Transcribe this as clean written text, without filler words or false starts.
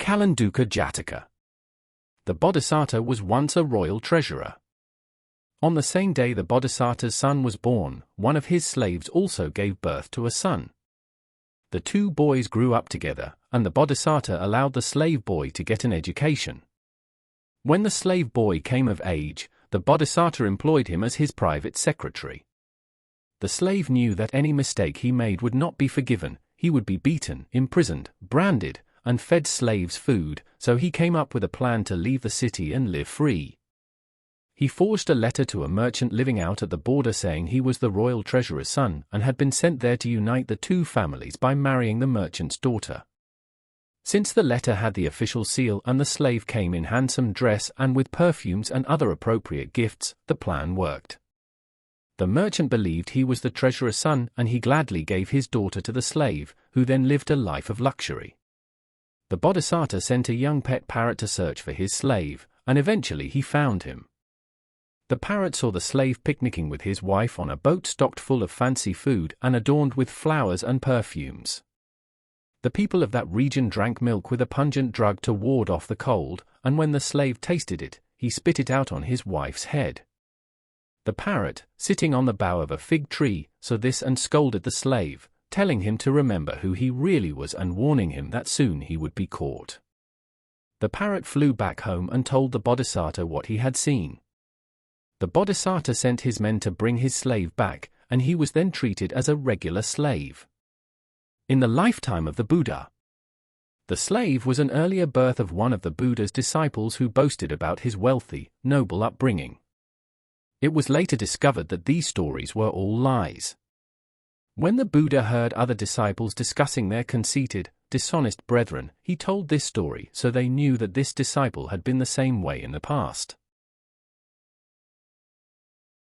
Kalanduka Jataka. The Bodhisattva was once a royal treasurer. On the same day the Bodhisattva's son was born, one of his slaves also gave birth to a son. The two boys grew up together, and the Bodhisattva allowed the slave boy to get an education. When the slave boy came of age, the Bodhisattva employed him as his private secretary. The slave knew that any mistake he made would not be forgiven. He would be beaten, imprisoned, branded, and fed slaves food, so he came up with a plan to leave the city and live free. He forged a letter to a merchant living out at the border saying he was the royal treasurer's son and had been sent there to unite the two families by marrying the merchant's daughter. Since the letter had the official seal and the slave came in handsome dress and with perfumes and other appropriate gifts, the plan worked. The merchant believed he was the treasurer's son and he gladly gave his daughter to the slave, who then lived a life of luxury. The Bodhisattva sent a young pet parrot to search for his slave, and eventually he found him. The parrot saw the slave picnicking with his wife on a boat stocked full of fancy food and adorned with flowers and perfumes. The people of that region drank milk with a pungent drug to ward off the cold, and when the slave tasted it, he spit it out on his wife's head. The parrot, sitting on the bough of a fig tree, saw this and scolded the slave, telling him to remember who he really was and warning him that soon he would be caught. The parrot flew back home and told the Bodhisattva what he had seen. The Bodhisattva sent his men to bring his slave back, and he was then treated as a regular slave. In the lifetime of the Buddha, the slave was an earlier birth of one of the Buddha's disciples who boasted about his wealthy, noble upbringing. It was later discovered that these stories were all lies. When the Buddha heard other disciples discussing their conceited, dishonest brethren, he told this story so they knew that this disciple had been the same way in the past.